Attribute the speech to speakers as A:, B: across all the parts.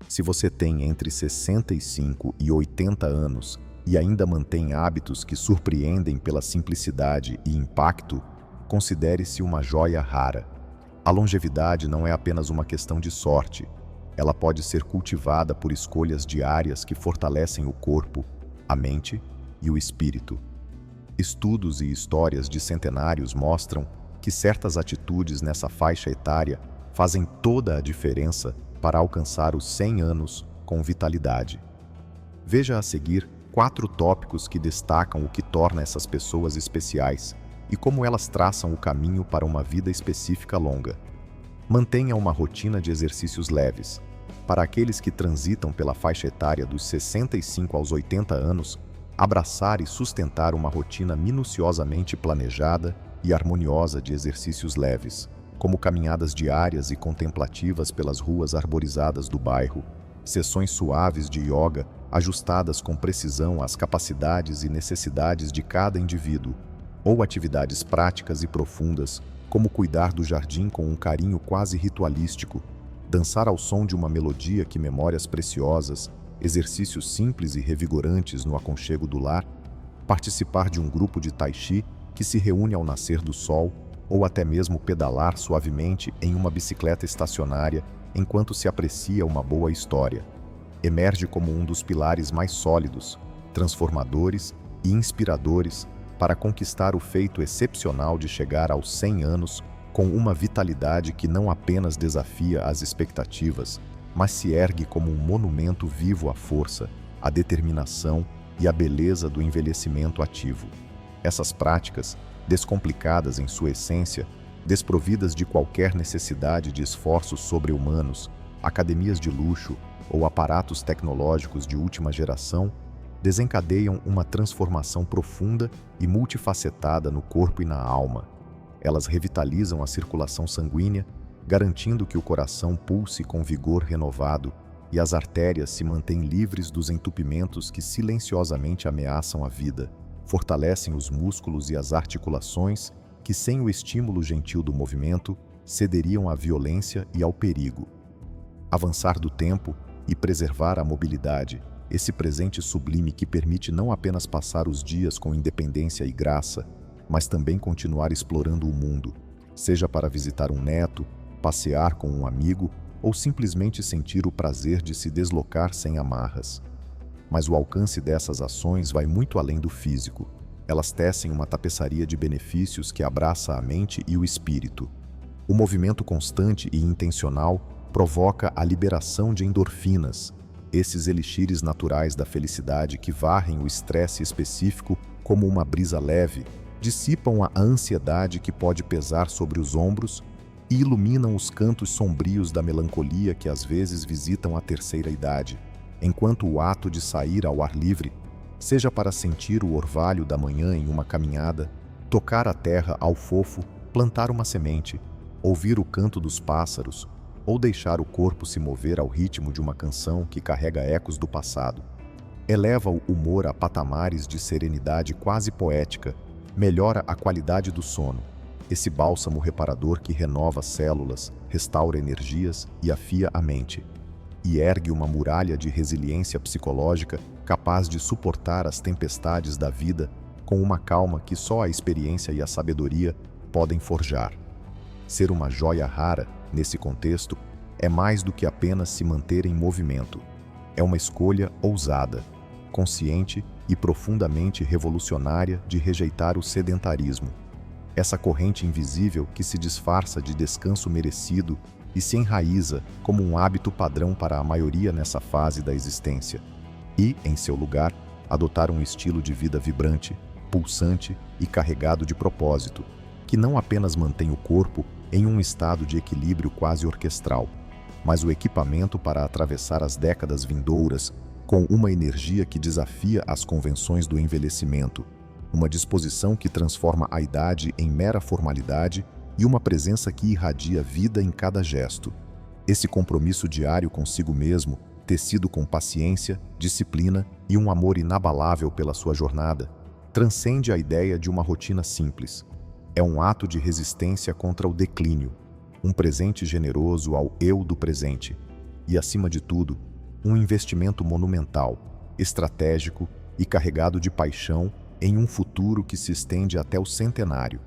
A: Se você tem entre 65 e 80 anos e ainda mantém hábitos que surpreendem pela simplicidade e impacto, considere-se uma joia rara. A longevidade não é apenas uma questão de sorte. Ela pode ser cultivada por escolhas diárias que fortalecem o corpo, a mente e o espírito. Estudos e histórias de centenários mostram que certas atitudes nessa faixa etária fazem toda a diferença para alcançar os 100 anos com vitalidade. Veja a seguir 4 tópicos que destacam o que torna essas pessoas especiais e como elas traçam o caminho para uma vida específica longa. Mantenha uma rotina de exercícios leves. Para aqueles que transitam pela faixa etária dos 65 aos 80 anos, abraçar e sustentar uma rotina minuciosamente planejada e harmoniosa de exercícios leves, como caminhadas diárias e contemplativas pelas ruas arborizadas do bairro, sessões suaves de yoga ajustadas com precisão às capacidades e necessidades de cada indivíduo, ou atividades práticas e profundas, como cuidar do jardim com um carinho quase ritualístico, dançar ao som de uma melodia que memórias preciosas, exercícios simples e revigorantes no aconchego do lar, participar de um grupo de tai chi que se reúne ao nascer do sol, ou até mesmo pedalar suavemente em uma bicicleta estacionária enquanto se aprecia uma boa história. Emerge como um dos pilares mais sólidos, transformadores e inspiradores para conquistar o feito excepcional de chegar aos 100 anos com uma vitalidade que não apenas desafia as expectativas, mas se ergue como um monumento vivo à força, à determinação e à beleza do envelhecimento ativo. Essas práticas, descomplicadas em sua essência, desprovidas de qualquer necessidade de esforços sobre-humanos, academias de luxo ou aparatos tecnológicos de última geração, desencadeiam uma transformação profunda e multifacetada no corpo e na alma. Elas revitalizam a circulação sanguínea, garantindo que o coração pulse com vigor renovado e as artérias se mantêm livres dos entupimentos que silenciosamente ameaçam a vida. Fortalecem os músculos e as articulações que, sem o estímulo gentil do movimento, cederiam à violência e ao perigo. Avançar do tempo e preservar a mobilidade, esse presente sublime que permite não apenas passar os dias com independência e graça, mas também continuar explorando o mundo, seja para visitar um neto, passear com um amigo ou simplesmente sentir o prazer de se deslocar sem amarras. Mas o alcance dessas ações vai muito além do físico. Elas tecem uma tapeçaria de benefícios que abraça a mente e o espírito. O movimento constante e intencional provoca a liberação de endorfinas, esses elixires naturais da felicidade que varrem o estresse específico como uma brisa leve, dissipam a ansiedade que pode pesar sobre os ombros e iluminam os cantos sombrios da melancolia que às vezes visitam a terceira idade, enquanto o ato de sair ao ar livre, seja para sentir o orvalho da manhã em uma caminhada, tocar a terra ao fofo, plantar uma semente, ouvir o canto dos pássaros, ou deixar o corpo se mover ao ritmo de uma canção que carrega ecos do passado, eleva o humor a patamares de serenidade quase poética, melhora a qualidade do sono, esse bálsamo reparador que renova células, restaura energias e afia a mente, e ergue uma muralha de resiliência psicológica capaz de suportar as tempestades da vida com uma calma que só a experiência e a sabedoria podem forjar. Ser uma joia rara, nesse contexto, é mais do que apenas se manter em movimento. É uma escolha ousada, consciente e profundamente revolucionária de rejeitar o sedentarismo. Essa corrente invisível que se disfarça de descanso merecido e se enraiza como um hábito padrão para a maioria nessa fase da existência. E, em seu lugar, adotar um estilo de vida vibrante, pulsante e carregado de propósito, que não apenas mantém o corpo em um estado de equilíbrio quase orquestral, mas o equipamento para atravessar as décadas vindouras com uma energia que desafia as convenções do envelhecimento, uma disposição que transforma a idade em mera formalidade e uma presença que irradia vida em cada gesto. Esse compromisso diário consigo mesmo, tecido com paciência, disciplina e um amor inabalável pela sua jornada, transcende a ideia de uma rotina simples. É um ato de resistência contra o declínio, um presente generoso ao eu do presente e, acima de tudo, um investimento monumental, estratégico e carregado de paixão em um futuro que se estende até o centenário.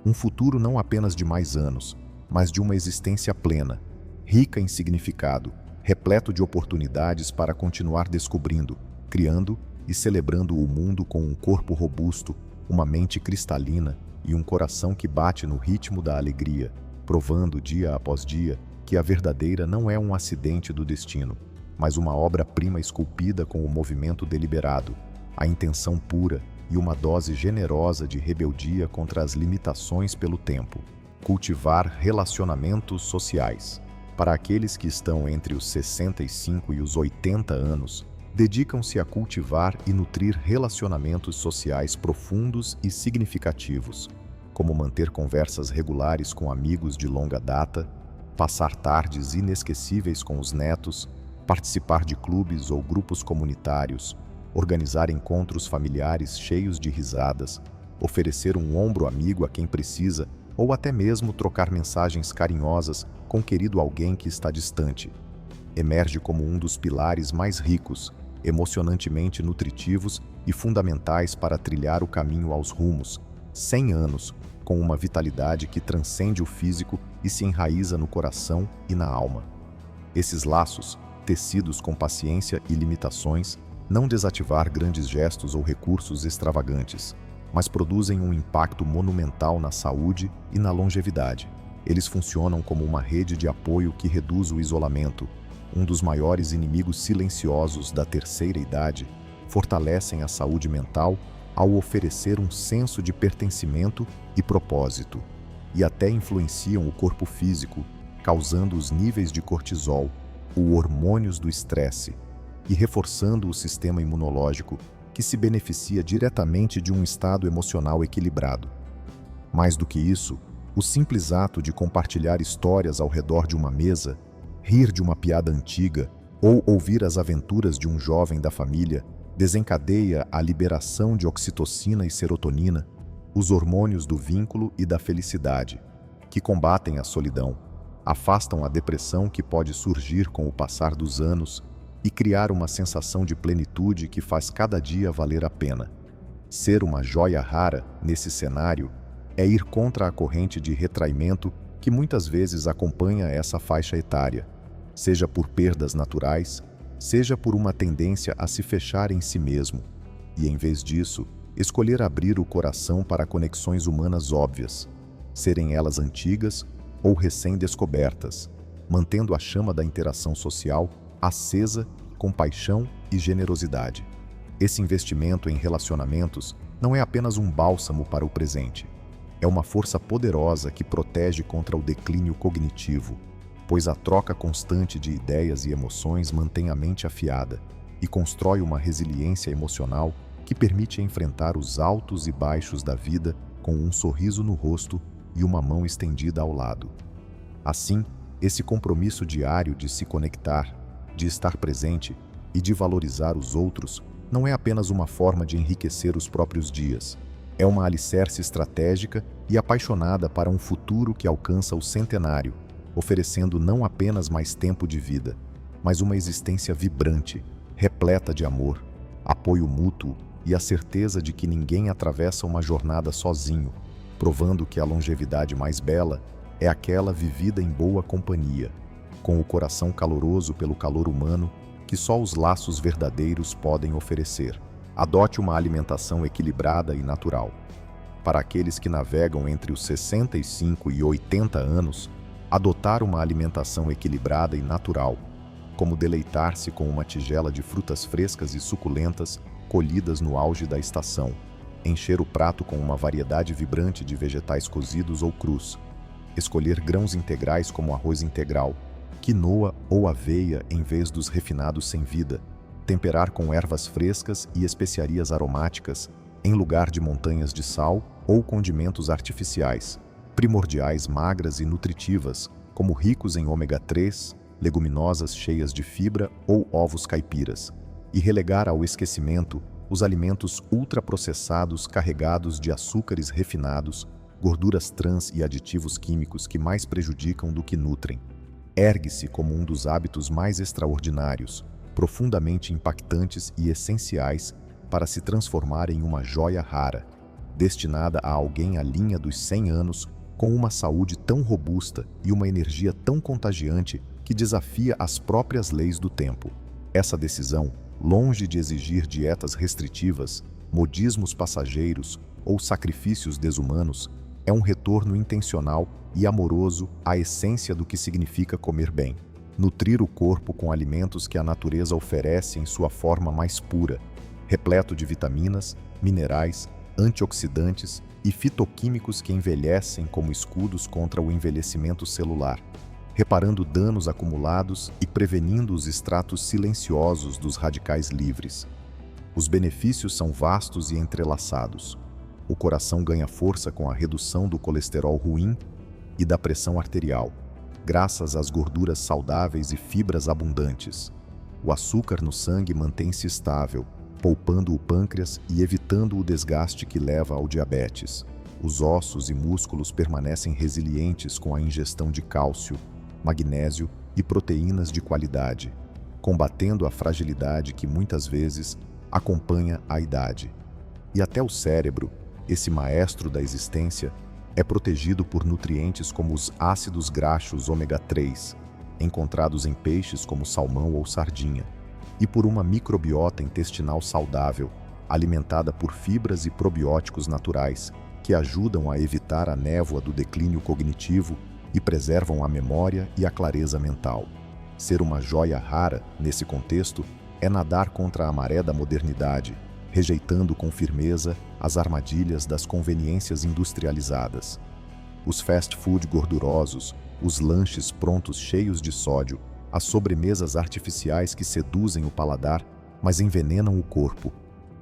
A: Um futuro não apenas de mais anos, mas de uma existência plena, rica em significado, repleto de oportunidades para continuar descobrindo, criando e celebrando o mundo com um corpo robusto, uma mente cristalina e um coração que bate no ritmo da alegria, provando dia após dia que a verdadeira não é um acidente do destino, mas uma obra-prima esculpida com o movimento deliberado, a intenção pura e uma dose generosa de rebeldia contra as limitações pelo tempo. Cultivar relacionamentos sociais. Para aqueles que estão entre os 65 e os 80 anos, dedicam-se a cultivar e nutrir relacionamentos sociais profundos e significativos, como manter conversas regulares com amigos de longa data, passar tardes inesquecíveis com os netos, participar de clubes ou grupos comunitários, organizar encontros familiares cheios de risadas, oferecer um ombro amigo a quem precisa ou até mesmo trocar mensagens carinhosas com querido alguém que está distante. Emerge como um dos pilares mais ricos, emocionantemente nutritivos e fundamentais para trilhar o caminho aos rumos, 100 anos, com uma vitalidade que transcende o físico e se enraiza no coração e na alma. Esses laços, tecidos com paciência e limitações, não desativar grandes gestos ou recursos extravagantes, mas produzem um impacto monumental na saúde e na longevidade. Eles funcionam como uma rede de apoio que reduz o isolamento, um dos maiores inimigos silenciosos da terceira idade, fortalecem a saúde mental ao oferecer um senso de pertencimento e propósito, e até influenciam o corpo físico, causando os níveis de cortisol, os hormônios do estresse, e reforçando o sistema imunológico, que se beneficia diretamente de um estado emocional equilibrado. Mais do que isso, o simples ato de compartilhar histórias ao redor de uma mesa, rir de uma piada antiga ou ouvir as aventuras de um jovem da família desencadeia a liberação de oxitocina e serotonina, os hormônios do vínculo e da felicidade, que combatem a solidão, afastam a depressão que pode surgir com o passar dos anos e criar uma sensação de plenitude que faz cada dia valer a pena. Ser uma joia rara, nesse cenário, é ir contra a corrente de retraimento que muitas vezes acompanha essa faixa etária, seja por perdas naturais, seja por uma tendência a se fechar em si mesmo, e em vez disso, escolher abrir o coração para conexões humanas óbvias, serem elas antigas ou recém-descobertas, mantendo a chama da interação social acesa com paixão e generosidade. Esse investimento em relacionamentos não é apenas um bálsamo para o presente. É uma força poderosa que protege contra o declínio cognitivo, pois a troca constante de ideias e emoções mantém a mente afiada e constrói uma resiliência emocional que permite enfrentar os altos e baixos da vida com um sorriso no rosto e uma mão estendida ao lado. Assim, esse compromisso diário de se conectar, de estar presente e de valorizar os outros não é apenas uma forma de enriquecer os próprios dias. É uma alicerce estratégica e apaixonada para um futuro que alcança o centenário, oferecendo não apenas mais tempo de vida, mas uma existência vibrante, repleta de amor, apoio mútuo e a certeza de que ninguém atravessa uma jornada sozinho, provando que a longevidade mais bela é aquela vivida em boa companhia, com o coração caloroso pelo calor humano que só os laços verdadeiros podem oferecer. Adote uma alimentação equilibrada e natural. Para aqueles que navegam entre os 65 e 80 anos, adotar uma alimentação equilibrada e natural, como deleitar-se com uma tigela de frutas frescas e suculentas colhidas no auge da estação, encher o prato com uma variedade vibrante de vegetais cozidos ou crus, escolher grãos integrais como arroz integral, quinoa ou aveia em vez dos refinados sem vida, temperar com ervas frescas e especiarias aromáticas, em lugar de montanhas de sal ou condimentos artificiais, primordiais magras e nutritivas, como ricos em ômega 3, leguminosas cheias de fibra ou ovos caipiras, e relegar ao esquecimento os alimentos ultraprocessados carregados de açúcares refinados, gorduras trans e aditivos químicos que mais prejudicam do que nutrem. Ergue-se como um dos hábitos mais extraordinários, profundamente impactantes e essenciais para se transformar em uma joia rara, destinada a alguém à linha dos 100 anos com uma saúde tão robusta e uma energia tão contagiante que desafia as próprias leis do tempo. Essa decisão, longe de exigir dietas restritivas, modismos passageiros ou sacrifícios desumanos, é um retorno intencional e amoroso à essência do que significa comer bem. Nutrir o corpo com alimentos que a natureza oferece em sua forma mais pura, repleto de vitaminas, minerais, antioxidantes e fitoquímicos que envelhecem como escudos contra o envelhecimento celular, reparando danos acumulados e prevenindo os estratos silenciosos dos radicais livres. Os benefícios são vastos e entrelaçados. O coração ganha força com a redução do colesterol ruim e da pressão arterial, graças às gorduras saudáveis e fibras abundantes. O açúcar no sangue mantém-se estável, poupando o pâncreas e evitando o desgaste que leva ao diabetes. Os ossos e músculos permanecem resilientes com a ingestão de cálcio, magnésio e proteínas de qualidade, combatendo a fragilidade que muitas vezes acompanha a idade. E até o cérebro, esse maestro da existência, é protegido por nutrientes como os ácidos graxos ômega 3, encontrados em peixes como salmão ou sardinha, e por uma microbiota intestinal saudável, alimentada por fibras e probióticos naturais, que ajudam a evitar a névoa do declínio cognitivo e preservam a memória e a clareza mental. Ser uma joia rara, nesse contexto, é nadar contra a maré da modernidade, rejeitando com firmeza as armadilhas das conveniências industrializadas. Os fast food gordurosos, os lanches prontos cheios de sódio, as sobremesas artificiais que seduzem o paladar, mas envenenam o corpo.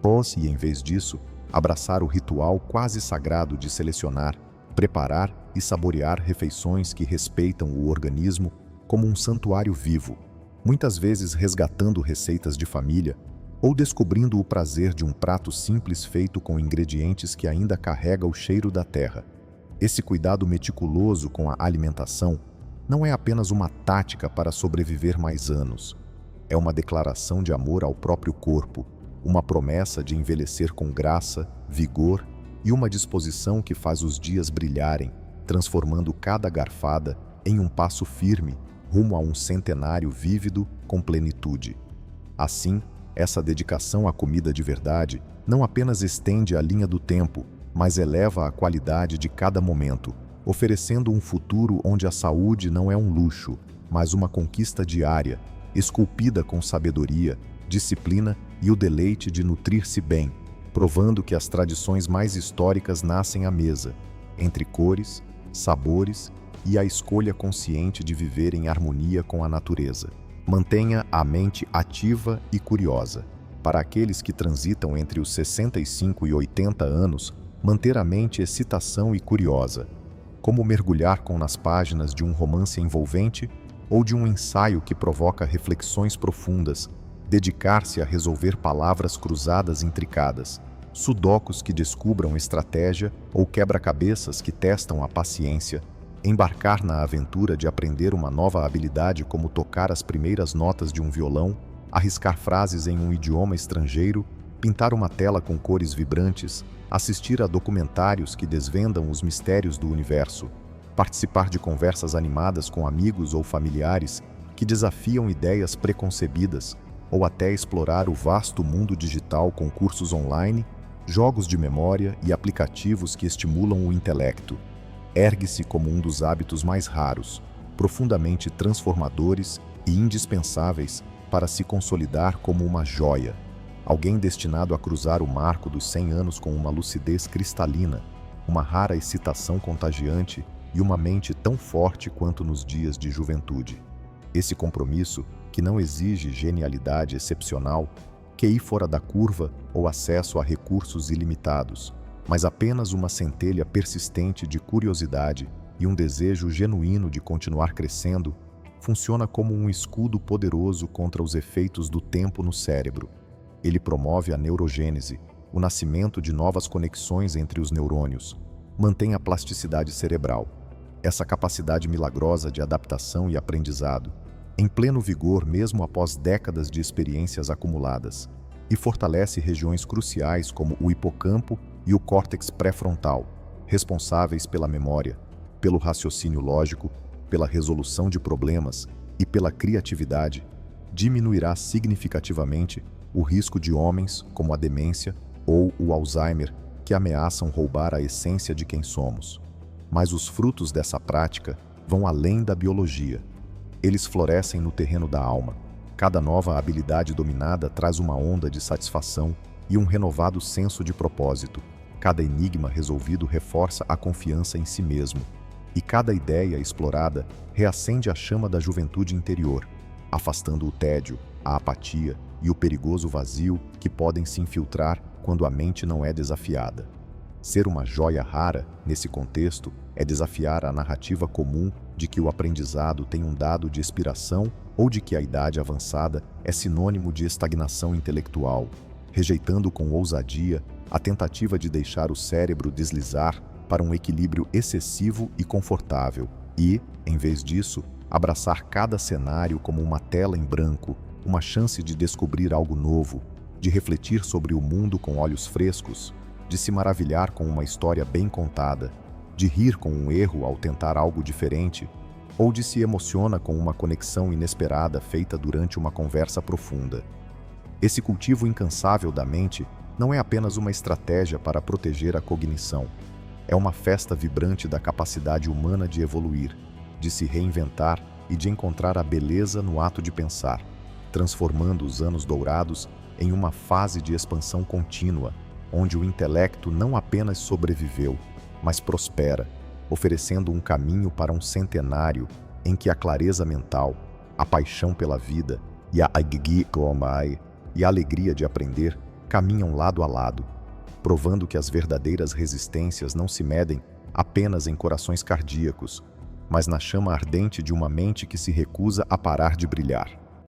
A: Pode, em vez disso, abraçar o ritual quase sagrado de selecionar, preparar e saborear refeições que respeitam o organismo como um santuário vivo, muitas vezes resgatando receitas de família ou descobrindo o prazer de um prato simples feito com ingredientes que ainda carrega o cheiro da terra. Esse cuidado meticuloso com a alimentação não é apenas uma tática para sobreviver mais anos. É uma declaração de amor ao próprio corpo, uma promessa de envelhecer com graça, vigor e uma disposição que faz os dias brilharem, transformando cada garfada em um passo firme rumo a um centenário vívido com plenitude. Assim, essa dedicação à comida de verdade não apenas estende a linha do tempo, mas eleva a qualidade de cada momento, oferecendo um futuro onde a saúde não é um luxo, mas uma conquista diária, esculpida com sabedoria, disciplina e o deleite de nutrir-se bem, provando que as tradições mais históricas nascem à mesa, entre cores, sabores e a escolha consciente de viver em harmonia com a natureza. Mantenha a mente ativa e curiosa. Para aqueles que transitam entre os 65 e 80 anos, manter a mente excitação e curiosa, como mergulhar nas páginas de um romance envolvente ou de um ensaio que provoca reflexões profundas, dedicar-se a resolver palavras cruzadas intricadas, sudokus que descubram estratégia ou quebra-cabeças que testam a paciência, embarcar na aventura de aprender uma nova habilidade como tocar as primeiras notas de um violão, arriscar frases em um idioma estrangeiro, pintar uma tela com cores vibrantes, assistir a documentários que desvendam os mistérios do universo, participar de conversas animadas com amigos ou familiares que desafiam ideias preconcebidas, ou até explorar o vasto mundo digital com cursos online, jogos de memória e aplicativos que estimulam o intelecto. Ergue-se como um dos hábitos mais raros, profundamente transformadores e indispensáveis para se consolidar como uma joia, alguém destinado a cruzar o marco dos 100 anos com uma lucidez cristalina, uma rara excitação contagiante e uma mente tão forte quanto nos dias de juventude. Esse compromisso, que não exige genialidade excepcional, QI fora da curva ou acesso a recursos ilimitados, mas apenas uma centelha persistente de curiosidade e um desejo genuíno de continuar crescendo, funciona como um escudo poderoso contra os efeitos do tempo no cérebro. Ele promove a neurogênese, o nascimento de novas conexões entre os neurônios, mantém a plasticidade cerebral, essa capacidade milagrosa de adaptação e aprendizado, em pleno vigor mesmo após décadas de experiências acumuladas, e fortalece regiões cruciais como o hipocampo e o córtex pré-frontal, responsáveis pela memória, pelo raciocínio lógico, pela resolução de problemas e pela criatividade. Diminuirá significativamente o risco de homens como a demência ou o Alzheimer, que ameaçam roubar a essência de quem somos. Mas os frutos dessa prática vão além da biologia. Eles florescem no terreno da alma. Cada nova habilidade dominada traz uma onda de satisfação e um renovado senso de propósito. Cada enigma resolvido reforça a confiança em si mesmo. E cada ideia explorada reacende a chama da juventude interior, afastando o tédio, a apatia e o perigoso vazio que podem se infiltrar quando a mente não é desafiada. Ser uma joia rara, nesse contexto, é desafiar a narrativa comum de que o aprendizado tem um dado de expiração ou de que a idade avançada é sinônimo de estagnação intelectual, rejeitando com ousadia a tentativa de deixar o cérebro deslizar para um equilíbrio excessivo e confortável e, em vez disso, abraçar cada cenário como uma tela em branco, uma chance de descobrir algo novo, de refletir sobre o mundo com olhos frescos, de se maravilhar com uma história bem contada, de rir com um erro ao tentar algo diferente, ou de se emociona com uma conexão inesperada feita durante uma conversa profunda. Esse cultivo incansável da mente não é apenas uma estratégia para proteger a cognição. É uma festa vibrante da capacidade humana de evoluir, de se reinventar e de encontrar a beleza no ato de pensar, transformando os anos dourados em uma fase de expansão contínua, onde o intelecto não apenas sobreviveu, mas prospera, oferecendo um caminho para um centenário em que a clareza mental, a paixão pela vida e a alegria de aprender caminham lado a lado, provando que as verdadeiras resistências não se medem apenas em corações cardíacos, mas na chama ardente de uma mente que se recusa a parar de brilhar.